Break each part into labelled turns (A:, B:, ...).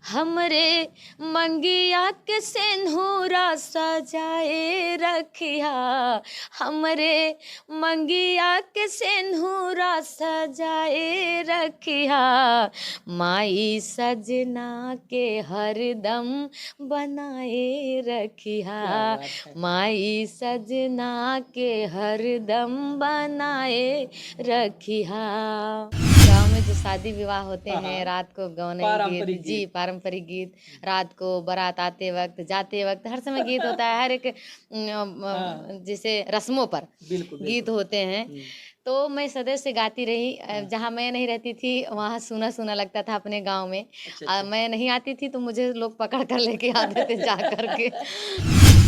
A: हमरे मंगिया के सिंदूरा सजाए रखिया, हमरे मंगिया के सिंदूरा सजाए रखिया, माई सजना के हरदम बनाए रखिया, माई सजना के हरदम बनाए रखिया। गाँव में जो शादी विवाह होते हैं, रात को गौने गीत, जी पारंपरिक गीत, रात को बारात आते वक्त जाते वक्त हर समय गीत होता है, हर एक जैसे रस्मों पर गीत होते हैं। तो मैं सदैव से गाती रही। जहाँ मैं नहीं रहती थी वहाँ सुना सुना लगता था अपने गांव में। मैं नहीं आती थी तो मुझे लोग पकड़ कर लेके आते थे जा करके।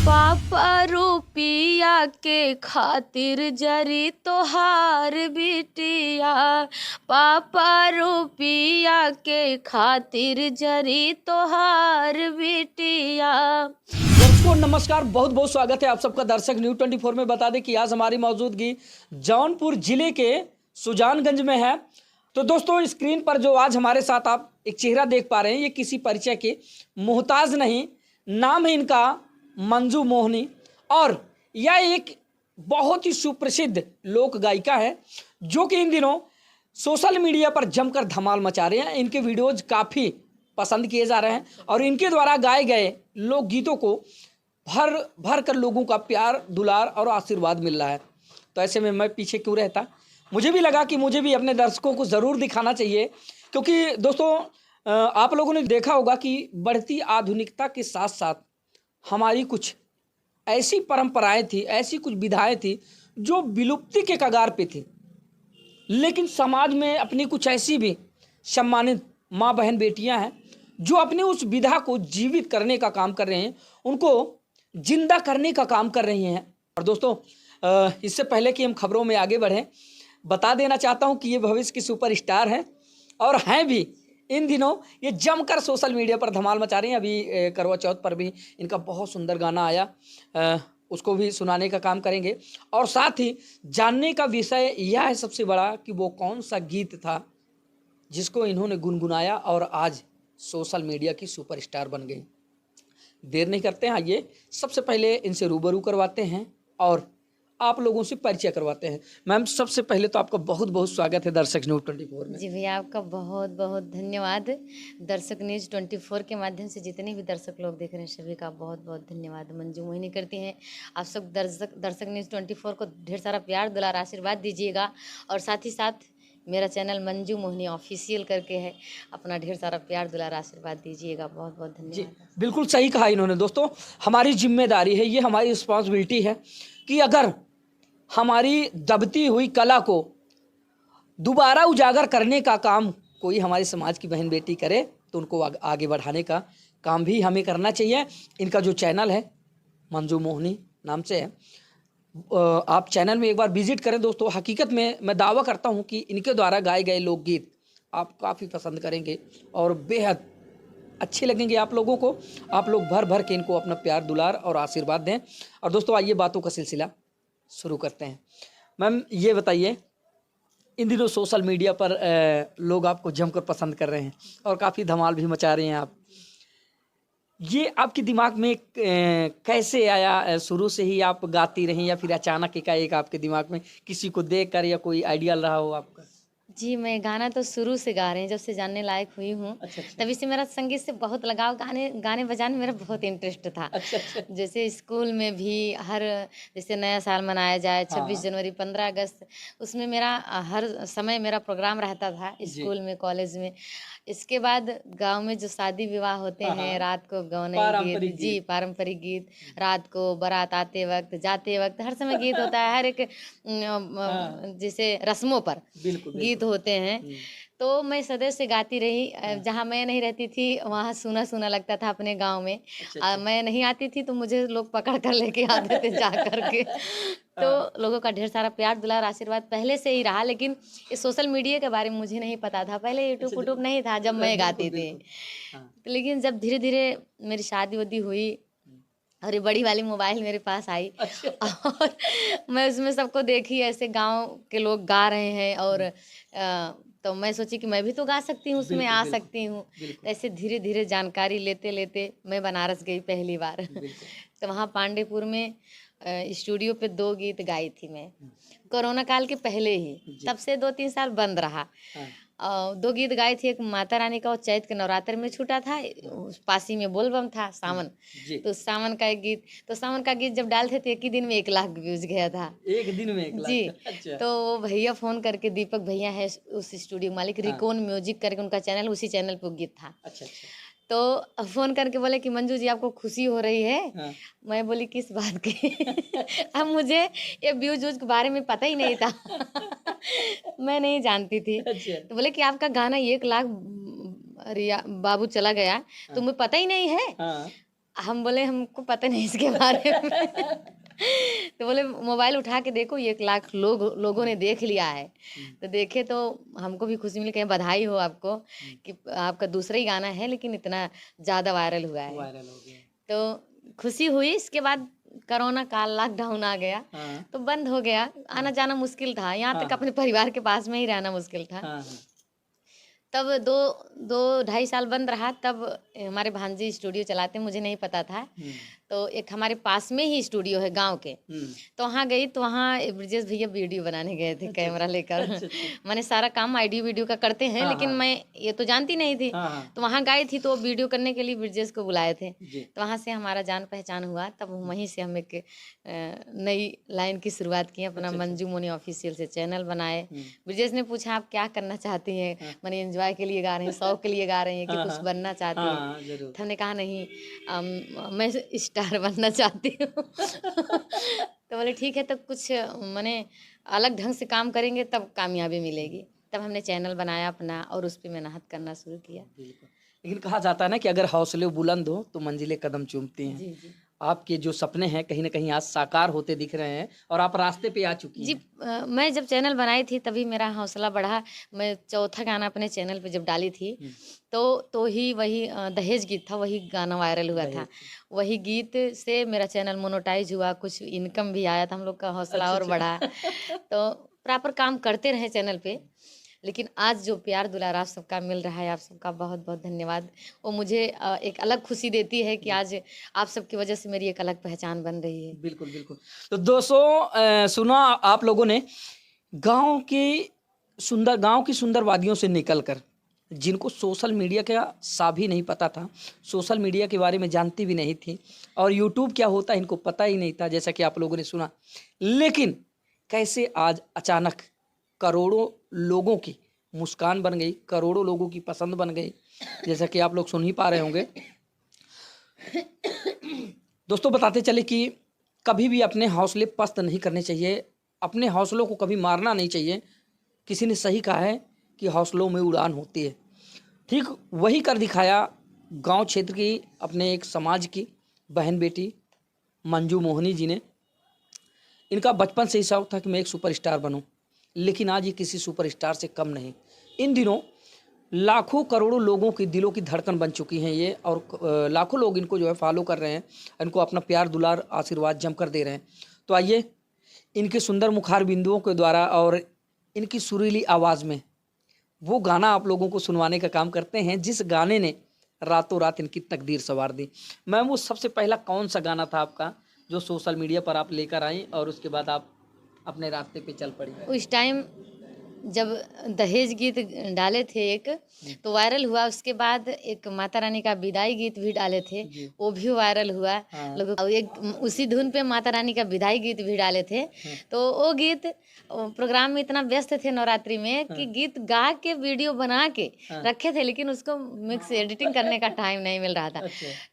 A: पापा रुपिया के खातिर जरी तोहार बिटिया, पापा रुपिया के खातिर जरी तोहार बिटिया।
B: दर्शकों नमस्कार, बहुत बहुत स्वागत है आप सबका दर्शक न्यूज़ 24 में। बता दें कि आज हमारी मौजूदगी जौनपुर जिले के सुजानगंज में है। तो दोस्तों स्क्रीन पर जो आज हमारे साथ आप एक चेहरा देख पा रहे हैं, ये किसी परिचय के मोहताज नहीं, नाम है इनका मंजू मोहनी, और यह एक बहुत ही सुप्रसिद्ध लोक गायिका है जो कि इन दिनों सोशल मीडिया पर जमकर धमाल मचा रहे हैं। इनके वीडियोज काफ़ी पसंद किए जा रहे हैं और इनके द्वारा गाए गए लोकगीतों को भर भर कर लोगों का प्यार दुलार और आशीर्वाद मिल रहा है। तो ऐसे में मैं पीछे क्यों रहता, मुझे भी लगा कि मुझे भी अपने दर्शकों को ज़रूर दिखाना चाहिए, क्योंकि दोस्तों आप लोगों ने देखा होगा कि बढ़ती आधुनिकता के साथ साथ हमारी कुछ ऐसी परंपराएं थी, ऐसी कुछ विधाएं थी जो विलुप्ति के कगार पे थी, लेकिन समाज में अपनी कुछ ऐसी भी सम्मानित माँ बहन बेटियां हैं जो अपनी उस विधा को जीवित करने का काम कर रहे हैं, उनको जिंदा करने का काम कर रही हैं। और दोस्तों इससे पहले कि हम खबरों में आगे बढ़ें, बता देना चाहता हूं कि ये भविष्य की सुपरस्टार हैं और हैं भी। इन दिनों ये जमकर सोशल मीडिया पर धमाल मचा रही हैं। अभी करवा चौथ पर भी इनका बहुत सुंदर गाना आया, उसको भी सुनाने का काम करेंगे। और साथ ही जानने का विषय यह है सबसे बड़ा कि वो कौन सा गीत था जिसको इन्होंने गुनगुनाया और आज सोशल मीडिया की सुपरस्टार बन गई। देर नहीं करते हैं, आइए सबसे पहले इनसे रूबरू करवाते हैं और आप लोगों से परिचय करवाते हैं। मैम सबसे पहले तो आपका बहुत बहुत स्वागत है दर्शक न्यूज़ 24 में।
A: जी भैया, आपका बहुत बहुत धन्यवाद। दर्शक न्यूज़ 24 के माध्यम से जितने भी दर्शक लोग देख रहे हैं सभी का बहुत बहुत धन्यवाद। मंजू मोहिनी करती हैं। आप सब दर्शक न्यूज़ 24 को ढेर सारा प्यार दुलार आशीर्वाद दीजिएगा, और साथ ही साथ मेरा चैनल मंजू मोहिनी ऑफिशियल करके है, अपना ढेर सारा प्यार दुलार आशीर्वाद दीजिएगा। बहुत बहुत धन्यवाद।
B: बिल्कुल सही कहा इन्होंने। दोस्तों हमारी जिम्मेदारी है, ये हमारी रिस्पॉन्सिबिलिटी है कि अगर हमारी दबती हुई कला को दोबारा उजागर करने का काम कोई हमारे समाज की बहन बेटी करे तो उनको आगे बढ़ाने का काम भी हमें करना चाहिए। इनका जो चैनल है मंजू मोहनी नाम से है, आप चैनल में एक बार विजिट करें दोस्तों। हकीकत में मैं दावा करता हूं कि इनके द्वारा गाए गए लोकगीत आप काफ़ी पसंद करेंगे और बेहद अच्छे लगेंगे आप लोगों को। आप लोग भर भर के इनको अपना प्यार दुलार और आशीर्वाद दें। और दोस्तों आइए बातों का सिलसिला शुरू करते हैं। मैम ये बताइए, इन दिनों सोशल मीडिया पर लोग आपको जमकर पसंद कर रहे हैं और काफ़ी धमाल भी मचा रहे हैं आप। ये आपके दिमाग में कैसे आया? शुरू से ही आप गाती रहीं या फिर अचानक एकाएक आपके दिमाग में किसी को देख कर या कोई आइडिया रहा हो आपका?
A: जी, मैं गाना तो शुरू से गा रही हूँ, जब से जानने लायक हुई हूँ।
B: अच्छा।
A: तभी से मेरा संगीत से बहुत लगाव, गाने बजाने में मेरा बहुत इंटरेस्ट था।
B: अच्छा।
A: जैसे स्कूल में भी हर जैसे नया साल मनाया जाए, 26
B: हाँ।
A: जनवरी, 15 अगस्त, उसमें मेरा हर समय मेरा प्रोग्राम रहता था स्कूल में, कॉलेज में। इसके बाद गांव में जो शादी विवाह होते हैं, रात को गौने गीत, जी पारंपरिक गीत, रात को बारात आते वक्त जाते वक्त हर समय गीत होता है, हर एक जैसे रस्मों पर गीत होते हैं। तो मैं सदैव से गाती रही। जहाँ मैं नहीं रहती थी वहाँ सुना सुना लगता था अपने गांव में। मैं नहीं आती थी तो मुझे लोग पकड़ कर लेके आते थे जा करके। तो लोगों का ढेर सारा प्यार दुलार आशीर्वाद पहले से ही रहा, लेकिन इस सोशल मीडिया के बारे में मुझे नहीं पता था। पहले यूट्यूब नहीं था जब मैं गाती थी। लेकिन जब धीरे धीरे मेरी शादी वादी हुई और ये बड़ी वाली मोबाइल मेरे पास आई, और मैं उसमें सबको देखी ऐसे गांव के लोग गा रहे हैं, और तो मैं सोची कि मैं भी तो गा सकती हूँ, उसमें आ सकती हूँ। तो ऐसे धीरे धीरे जानकारी लेते लेते मैं बनारस गई पहली बार। तो वहाँ पांडेपुर में स्टूडियो पे 2 गीत गाई थी मैं, कोरोना काल के पहले ही। तब से 2-3 साल बंद रहा। 2 गीत गाई थी, एक माता रानी का, वो चैत के नवरात्र में छूटा था, उस पासी में बोलबम था सावन, तो सावन का एक गीत, तो सावन का गीत जब डालते थे एक ही दिन में 1 लाख व्यूज गया था।
B: एक दिन में 1 लाख?
A: जी।
B: अच्छा।
A: तो वो भैया फोन करके, दीपक भैया है उस स्टूडियो मालिक, रिकॉन म्यूजिक करके उनका चैनल, उसी चैनल पे गीत था।
B: अच्छा।
A: तो फोन करके बोले कि मंजू जी आपको खुशी हो रही है? मैं बोली किस बात की? अब मुझे ये व्यूज के बारे में पता ही नहीं था। मैं नहीं जानती थी। तो बोले कि आपका गाना 1 लाख रिया बाबू चला गया, तुम्हें पता ही नहीं है? हम बोले हमको पता नहीं इसके बारे में। तो बोले मोबाइल उठा के देखो, 1 लाख लोगों ने देख लिया है। तो देखे तो हमको भी खुशी मिली, कहीं बधाई हो आपको कि आपका दूसरा ही गाना है लेकिन इतना ज़्यादा वायरल हुआ है।
B: वायरल हो गया
A: तो खुशी हुई। इसके बाद कोरोना काल, लॉकडाउन आ गया, तो बंद हो गया, आना जाना मुश्किल था, यहाँ तक अपने परिवार के पास में ही रहना मुश्किल था। तब 2-2.5 साल बंद रहा। तब हमारे भांजी स्टूडियो चलाते, मुझे नहीं पता था। तो एक हमारे पास में ही स्टूडियो है गांव के, तो वहाँ गई, तो वहाँ ब्रजेश भैया वीडियो बनाने गए थे कैमरा लेकर। मैंने सारा काम ऑडियो वीडियो का करते हैं, लेकिन मैं ये तो जानती नहीं थी। तो वहाँ गई थी, तो वीडियो करने के लिए ब्रजेश को बुलाए थे। तो वहाँ से हमारा जान पहचान हुआ। तब वहीं से हम एक नई लाइन की शुरुआत की, अपना मंजू मोनी ऑफिशियल से चैनल बनाए। ब्रजेश ने पूछा आप क्या करना चाहती हैं? मैंने एंजॉय के लिए गा रही हैं, शौक के लिए गा रही हैं कि कुछ बनना चाहती हैं? तो हमने कहा नहीं, मैं स्टार बनना चाहती हूँ। तो बोले ठीक है, तब कुछ मैंने अलग ढंग से काम करेंगे तब कामयाबी मिलेगी। तब हमने चैनल बनाया अपना और उस पर मेहनत करना शुरू किया।
B: लेकिन कहा जाता है ना कि अगर हौसले बुलंद हो तो मंजिलें कदम चूमती हैं।
A: जी।
B: आपके जो सपने हैं कहीं ना कहीं आज साकार होते दिख रहे हैं और आप रास्ते पे आ चुकी हैं।
A: जी। मैं जब चैनल बनाई थी तभी मेरा हौसला बढ़ा। मैं चौथा गाना अपने चैनल पे जब डाली थी, तो ही वही दहेज गीत था, वही गाना वायरल हुआ था। वही गीत से मेरा चैनल मोनेटाइज हुआ, कुछ इनकम भी आया था, हम लोग का हौसला और बढ़ा। तो प्रॉपर काम करते रहे चैनल पे। लेकिन आज जो प्यार दुलार आप सबका मिल रहा है, आप सबका बहुत बहुत धन्यवाद। वो मुझे एक अलग खुशी देती है कि आज आप सबकी वजह से मेरी एक अलग पहचान बन रही है।
B: बिल्कुल बिल्कुल। तो दोस्तों सुना आप लोगों ने, गांव की सुंदर वादियों से निकलकर, जिनको सोशल मीडिया का सा भी नहीं पता था, सोशल मीडिया के बारे में जानती भी नहीं थी, और यूट्यूब क्या होता है इनको पता ही नहीं था, जैसा कि आप लोगों ने सुना। लेकिन कैसे आज अचानक करोड़ों लोगों की मुस्कान बन गई, करोड़ों लोगों की पसंद बन गई, जैसा कि आप लोग सुन ही पा रहे होंगे। दोस्तों बताते चले कि कभी भी अपने हौसले पस्त नहीं करने चाहिए, अपने हौसलों को कभी मारना नहीं चाहिए। किसी ने सही कहा है कि हौसलों में उड़ान होती है। ठीक वही कर दिखाया गांव क्षेत्र की, अपने एक समाज की बहन बेटी मंजू मोहनी जी ने। इनका बचपन से ही शौक था कि मैं एक सुपरस्टार बनूं, लेकिन आज ये किसी सुपरस्टार से कम नहीं। इन दिनों लाखों करोड़ों लोगों की दिलों की धड़कन बन चुकी हैं ये, और लाखों लोग इनको जो है फॉलो कर रहे हैं, इनको अपना प्यार दुलार आशीर्वाद जमकर दे रहे हैं। तो आइए इनके सुंदर मुखार बिंदुओं के द्वारा और इनकी सुरीली आवाज़ में वो गाना आप लोगों को सुनवाने का काम करते हैं, जिस गाने ने रातों रात इनकी तकदीर संवार दी। मैम, वो सबसे पहला कौन सा गाना था आपका जो सोशल मीडिया पर आप लेकर आई और उसके बाद आप अपने रास्ते पे चल पड़ी?
A: उस टाइम जब दहेज गीत डाले थे एक, तो वायरल हुआ। उसके बाद एक माता रानी का विदाई गीत भी डाले थे, वो भी वायरल हुआ। लोग एक उसी धुन पे माता रानी का विदाई गीत भी डाले थे। तो वो गीत प्रोग्राम में इतना व्यस्त थे नवरात्रि में कि गीत गा के वीडियो बना के रखे थे, लेकिन उसको मिक्स एडिटिंग करने का टाइम नहीं मिल रहा था।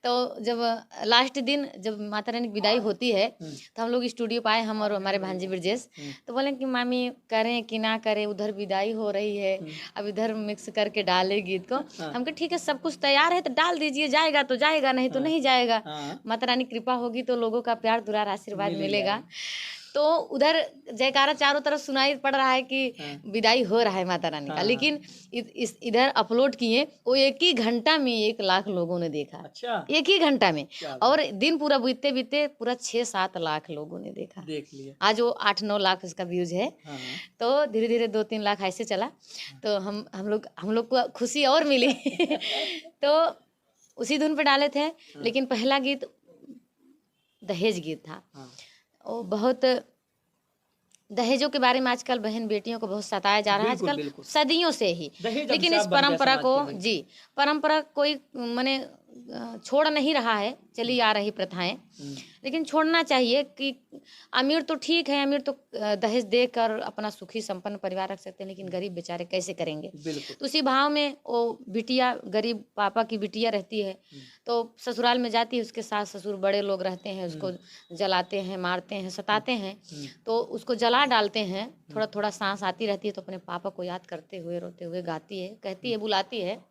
A: तो जब लास्ट दिन जब माता रानी की विदाई होती है, तो हम लोग स्टूडियो पे आए, हम और हमारे भांजी ब्रजेश। तो बोले कि मामी करें कि ना करें, उधर विदाई हो रही है, अब इधर मिक्स करके डाले गीत को। हम कहे ठीक है, सब कुछ तैयार है तो डाल दीजिए, जाएगा तो जाएगा, नहीं तो नहीं जाएगा। माता रानी कृपा होगी तो लोगों का प्यार दुलार आशीर्वाद मिलेगा। तो उधर जयकारा चारों तरफ सुनाई पड़ रहा है कि विदाई हो रहा है माता रानी का, लेकिन इधर अपलोड किए, वो एक ही घंटा में 1 लाख लोगों ने देखा।
B: अच्छा,
A: एक ही घंटा में।
B: क्या
A: और दिन पूरा बीतते बीतते पूरा 6-7 लाख लोगों ने देखा।
B: देख लिया।
A: आज वो 8-9 लाख उसका व्यूज है।
B: हाँ,
A: तो धीरे धीरे 2-3 लाख ऐसे चला। तो हम लोग को खुशी और मिली। तो उसी धुन पे डाले थे। लेकिन पहला गीत दहेज गीत था।
B: हाँ,
A: वो बहुत दहेजों के बारे में आजकल बहन बेटियों को बहुत सताया जा रहा है
B: बिल्कुल,
A: आजकल,
B: बिल्कुल।
A: सदियों से ही।
B: दहेज
A: लेकिन
B: अभिशाप
A: इस
B: बन गया
A: परंपरा
B: समाज
A: को
B: के में।
A: जी परंपरा कोई माने छोड़ नहीं रहा है, चली आ रही प्रथाएं। लेकिन छोड़ना चाहिए कि अमीर तो ठीक है, अमीर तो दहेज देकर अपना सुखी संपन्न परिवार रख सकते हैं, लेकिन गरीब बेचारे कैसे करेंगे।
B: बिल्कुल।
A: तो उसी भाव में वो बिटिया, गरीब पापा की बिटिया रहती है, तो ससुराल में जाती है, उसके सास ससुर बड़े लोग रहते हैं, उसको जलाते हैं, मारते हैं, सताते हैं। तो उसको जला डालते हैं, थोड़ा थोड़ा सांस आती रहती है, तो अपने पापा को याद करते हुए रोते हुए गाती है, कहती है, बुलाती है,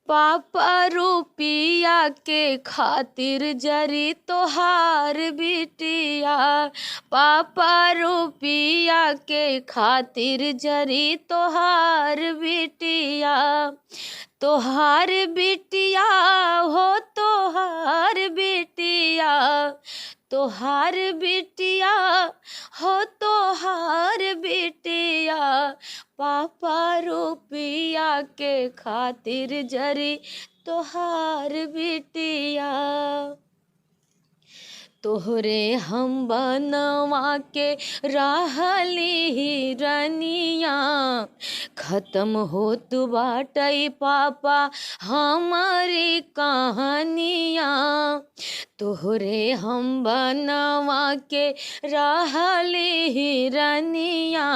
A: पापा रुपिया के खातिर जरी तोहार बिटिया, पापा रुपिया के खातिर जरी तोहार बिटिया, तोहार बिटिया हो तोहार बिटिया, तोहार बिटिया हो तोहार बिटिया, पापा रुपिया के खातिर जरी तोहार बिटिया, तोहरे हम बनवा के रहली रनिया, खत्म होत बाटई पापा हमारी कहानिया, तोहरे हम बनवा के रहली रनिया,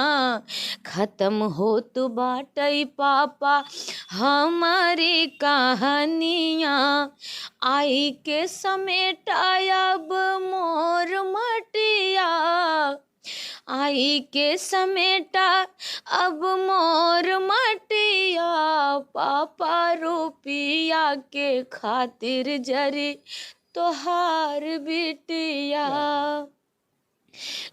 A: खत्म होत बाटई पापा हमारी कहानिया, आई के समेटा अब मोर मटिया, आई के समेटा अब मोर मटिया, पापा रुपिया के खातिर जरी तोहार बिटिया,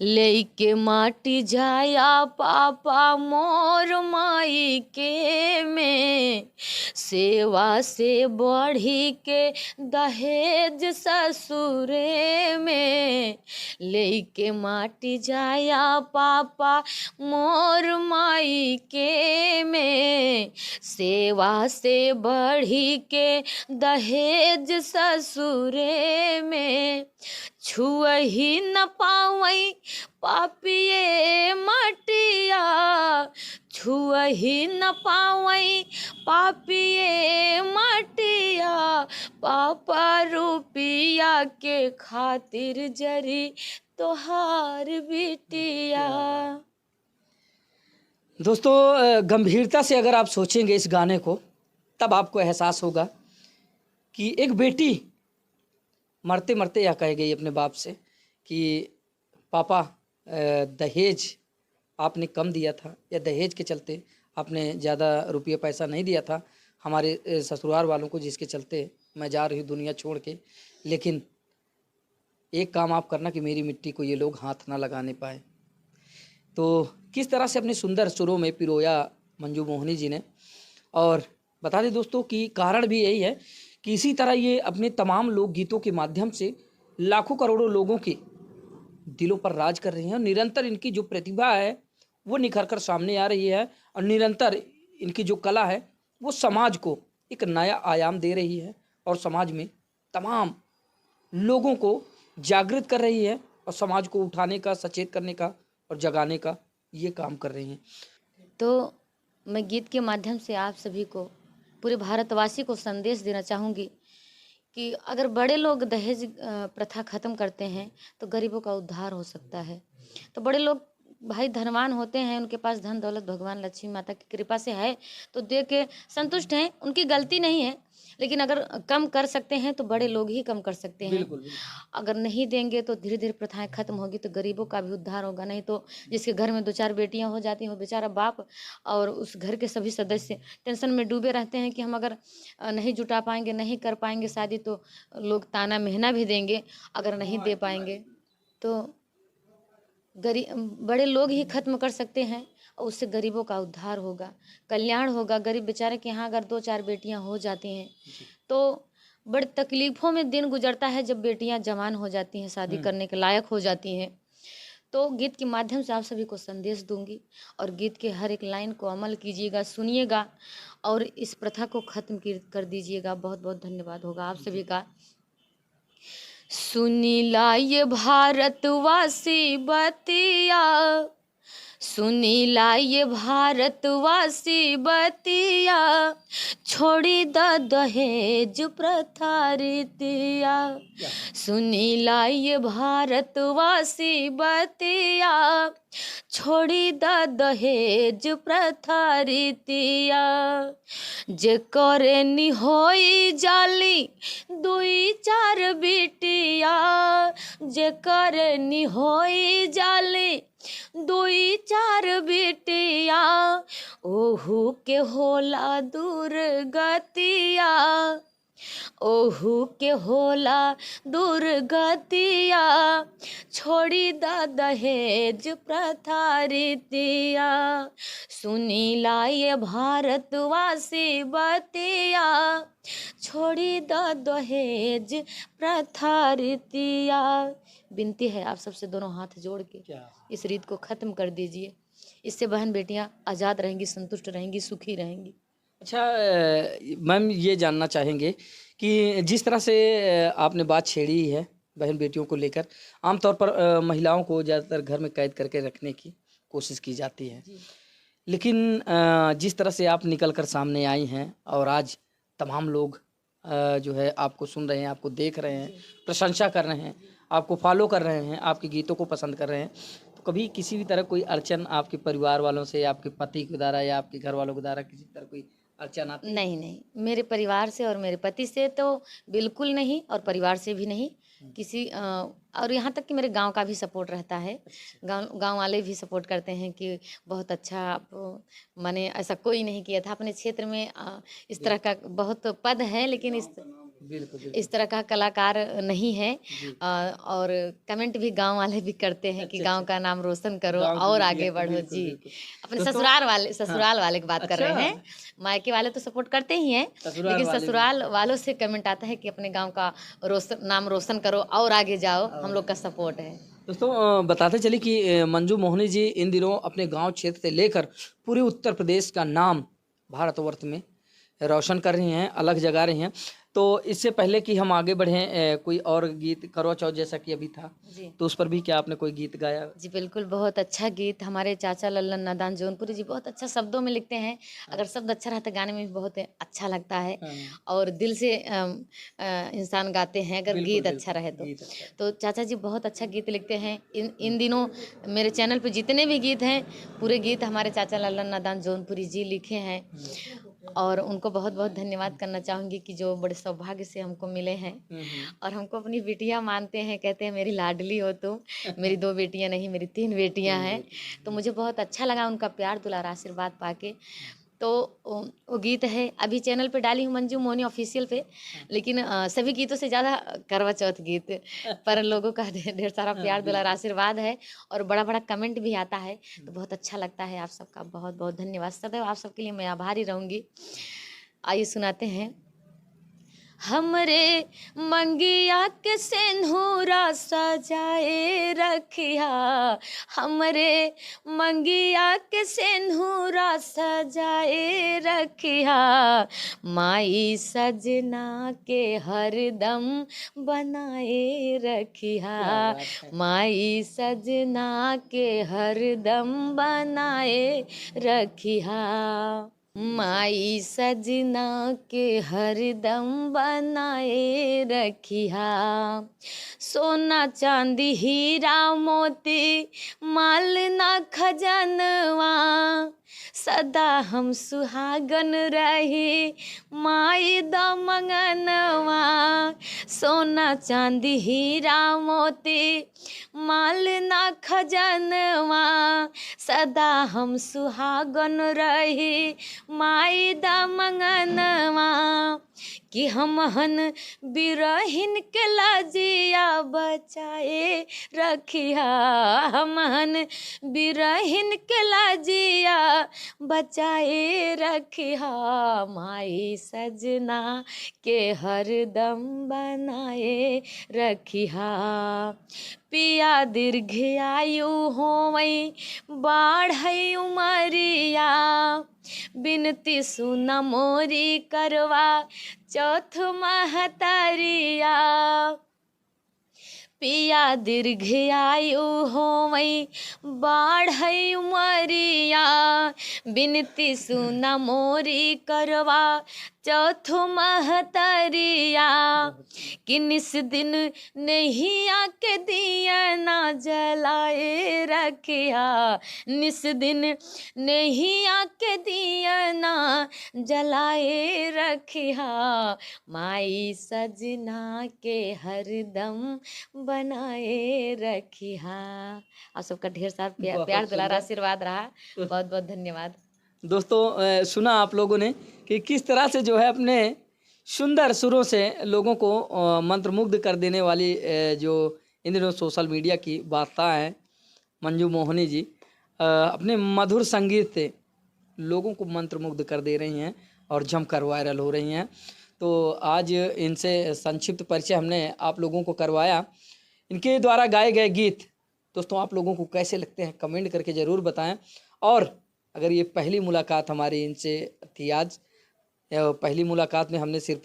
A: लेके माटी जाया पापा मोर माई के में, सेवा से बढ़ी के दहेज ससुरे में, लेके माटी जाया पापा मोर माई के में, सेवा से बढ़ी के दहेज ससुरे में, छुअही न पावई पापिये मटिया, छुअही न पावई पापिये मटिया, पापा रुपिया के खातिर जरी तोहार बिटिया।
B: दोस्तों, गंभीरता से अगर आप सोचेंगे इस गाने को, तब आपको एहसास होगा कि एक बेटी मरते मरते यह कह गई अपने बाप से कि पापा दहेज आपने कम दिया था, या दहेज के चलते आपने ज़्यादा रुपये पैसा नहीं दिया था हमारे ससुराल वालों को, जिसके चलते मैं जा रही हूँ दुनिया छोड़ के, लेकिन एक काम आप करना कि मेरी मिट्टी को ये लोग हाथ ना लगाने पाए। तो किस तरह से अपने सुंदर सुरों में पिरोया मंजू मोहनी जी ने। और बता दें दोस्तों कि कारण भी यही है कि इसी तरह ये अपने तमाम लोकगीतों के माध्यम से लाखों करोड़ों लोगों के दिलों पर राज कर रही हैं, और निरंतर इनकी जो प्रतिभा है वो निखर कर सामने आ रही है, और निरंतर इनकी जो कला है वो समाज को एक नया आयाम दे रही है, और समाज में तमाम लोगों को जागृत कर रही है, और समाज को उठाने का, सचेत करने का और जगाने का ये काम कर रही हैं।
A: तो मैं गीत के माध्यम से आप सभी को, पूरे भारतवासी को संदेश देना चाहूँगी कि अगर बड़े लोग दहेज प्रथा ख़त्म करते हैं तो गरीबों का उद्धार हो सकता है। तो बड़े लोग भाई धनवान होते हैं, उनके पास धन दौलत भगवान लक्ष्मी माता की कृपा से है, तो दे के संतुष्ट हैं, उनकी गलती नहीं है। लेकिन अगर कम कर सकते हैं तो बड़े लोग ही कम कर सकते हैं।
B: बिल्कुल, बिल्कुल।
A: अगर नहीं देंगे तो धीरे धीरे प्रथाएं खत्म होगी, तो गरीबों का भी उद्धार होगा। नहीं तो जिसके घर में 2-4 बेटियां हो जाती हैं, वो बेचारा बाप और उस घर के सभी सदस्य टेंशन में डूबे रहते हैं कि हम अगर नहीं जुटा पाएंगे, नहीं कर पाएंगे शादी, तो लोग ताना महना भी देंगे अगर नहीं दे पाएंगे। तो बड़े लोग ही खत्म कर सकते हैं और उससे गरीबों का उद्धार होगा, कल्याण होगा। गरीब बेचारे के यहाँ अगर 2-4 बेटियां हो जाती हैं तो बड़ी तकलीफ़ों में दिन गुजरता है जब बेटियां जवान हो जाती हैं, शादी करने के लायक हो जाती हैं। तो गीत के माध्यम से आप सभी को संदेश दूंगी और गीत के हर एक लाइन को अमल कीजिएगा, सुनिएगा और इस प्रथा को खत्म कर दीजिएगा। बहुत बहुत धन्यवाद होगा आप सभी का। सुनीला ये भारतवासी बतिया, सुनीला ये भारतवासी बतिया, छोड़ी द दहेज प्रथा रीतिया। सुनीला ये भारतवासी बतिया, छोड़ी द दहेज प्रथा रीतिया। जे करे निहोई जाली 2-4 बिटिया, जे करे निहोई जाली 2-4 बिटिया, ओहू के होला दुर्गतिया, ओहू के होला दुर्गतिया, छोड़ी द दहेज प्रथा रीतिया। सुनीला ये भारतवासी बतिया, छोड़ी द दहेज प्रथा रीतिया। विनती है आप सबसे दोनों हाथ जोड़ के इस रीत को खत्म कर दीजिए। इससे बहन बेटियां आज़ाद रहेंगी, संतुष्ट रहेंगी, सुखी रहेंगी।
B: अच्छा मैम, ये जानना चाहेंगे कि जिस तरह से आपने बात छेड़ी है बहन बेटियों को लेकर, आमतौर पर महिलाओं को ज़्यादातर घर में कैद करके रखने की कोशिश की जाती है, लेकिन जिस तरह से आप निकल कर सामने आई हैं और आज तमाम लोग जो है आपको सुन रहे हैं, आपको देख रहे हैं, प्रशंसा कर रहे हैं, आपको फॉलो कर रहे हैं, आपके गीतों को पसंद कर रहे हैं, तो कभी किसी भी तरह कोई अड़चन आपके परिवार वालों से, आपके पति के द्वारा या आपके घर वालों के द्वारा किसी तरह कोई अड़चन आती है?
A: नहीं नहीं, मेरे परिवार से और मेरे पति से तो बिल्कुल नहीं, और परिवार से भी नहीं किसी और यहाँ तक कि मेरे गांव का भी सपोर्ट रहता है। गांव वाले भी सपोर्ट करते हैं कि बहुत अच्छा आप, माने ऐसा कोई नहीं किया था अपने क्षेत्र में। इस तरह का बहुत पद है, लेकिन इस तरह का कलाकार नहीं है। और कमेंट भी गांव वाले भी करते हैं कि गांव का नाम रोशन करो और आगे बढ़ो। जी, अपने ससुराल वाले की बात कर रहे हैं। मायके वाले तो सपोर्ट करते ही हैं, लेकिन ससुराल वालों से कमेंट आता है कि अपने गांव का नाम रोशन करो और आगे जाओ, हम लोग का सपोर्ट है।
B: दोस्तों बताते चले कि मंजू मोहनी जी इन दिनों अपने गांव क्षेत्र से लेकर पूरे उत्तर प्रदेश का नाम भारतवर्ष में रोशन कर रही हैं, अलग जगा रही हैं। तो इससे पहले कि हम आगे बढ़ें, कोई और गीत करवा चौथ जैसा कि अभी था
A: जी,
B: तो उस पर भी क्या आपने कोई गीत गाया?
A: जी बिल्कुल, बहुत अच्छा गीत। हमारे चाचा लल्लन नादान जौनपुरी जी बहुत अच्छा शब्दों में लिखते हैं। अगर शब्द अच्छा रहता है गाने में भी बहुत अच्छा लगता है और दिल से इंसान गाते हैं अगर गीत अच्छा रहे तो चाचा जी बहुत अच्छा गीत लिखते हैं। इन दिनों मेरे चैनल पे जितने भी गीत हैं, पूरे गीत हमारे चाचा लल्लन नादान जौनपुरी जी लिखे हैं और उनको बहुत बहुत धन्यवाद करना चाहूँगी कि जो बड़े सौभाग्य से हमको मिले हैं और हमको अपनी बेटियां मानते हैं, कहते हैं मेरी लाडली हो तुम। मेरी 2 बेटियां नहीं, मेरी 3 बेटियां हैं। तो मुझे बहुत अच्छा लगा उनका प्यार दुलार आशीर्वाद पाके। तो वो गीत है, अभी चैनल पे डाली हूँ मंजू मोहनी ऑफिशियल पे, लेकिन सभी गीतों से ज़्यादा करवा चौथ गीत पर लोगों का ढेर सारा प्यार दुलार आशीर्वाद है और बड़ा बड़ा कमेंट भी आता है, तो बहुत अच्छा लगता है। आप सबका बहुत बहुत धन्यवाद। सदैव आप सबके लिए मैं आभारी रहूँगी। आइए सुनाते हैं। हमरे मंगिया के सिंदूरा सजाए रखिया, हमरे मंगिया के सिंदूरा सजाए रखिया, माई सजना के हरदम बनाए रखिया, माई सजना के हरदम बनाए रखिया, माई सजना के हरदम बनाए रखिया, सोना चांदी हीरा मोती माल ना खजनवा, सदा हम सुहागन रही माई द मंगनवा, सोना चांदी हीरा मोती माल ना खजनवा, सदा हम सुहागन रही माई द मंगनवा, कि हमहन बिरहिन के लाजिया बचाए रखिया, हमहन बिरहिन के लाजिया बचाए रखिया, माई सजना के हरदम बनाए रखिया। पिया दीर्घायु होवई बाढ़ई उमरिया, बिनती सुन मोरी करवा चौथ महतरिया। पिया दीर्घायु होवई बाढ़ई उमरिया, बिनती सुन मोरी करवा चौथो महतरिया। कि निस दिन नहीं आके दिया ना जलाए रखिया, निस दिन नहीं आके दिया ना जलाए रखिया, माई सजना के हरदम बनाए रखिया। आप सबका ढेर सारा प्यार दुलार आशीर्वाद रहा। बहुत बहुत धन्यवाद।
B: दोस्तों सुना आप लोगों ने कि किस तरह से जो है अपने सुंदर सुरों से लोगों को मंत्रमुग्ध कर देने वाली जो इन दिनों सोशल मीडिया की वार्ता है मंजू मोहनी जी अपने मधुर संगीत से लोगों को मंत्रमुग्ध कर दे रही हैं और जमकर वायरल हो रही हैं। तो आज इनसे संक्षिप्त परिचय हमने आप लोगों को करवाया। इनके द्वारा गाए गए गीत दोस्तों आप लोगों को कैसे लगते हैं कमेंट करके ज़रूर बताएं। और अगर ये पहली मुलाकात हमारी इनसे थी आज, पहली मुलाकात में हमने सिर्फ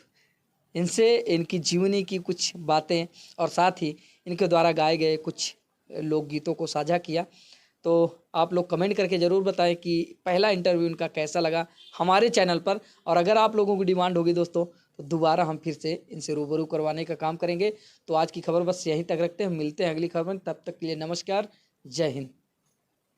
B: इनसे इनकी जीवनी की कुछ बातें और साथ ही इनके द्वारा गाए गए कुछ लोकगीतों को साझा किया। तो आप लोग कमेंट करके ज़रूर बताएं कि पहला इंटरव्यू इनका कैसा लगा हमारे चैनल पर। और अगर आप लोगों की डिमांड होगी दोस्तों तो दोबारा हम फिर से इनसे रूबरू करवाने का काम करेंगे। तो आज की खबर बस यहीं तक रखते हैं, मिलते हैं अगली खबर में। तब तक के लिए नमस्कार, जय हिंद।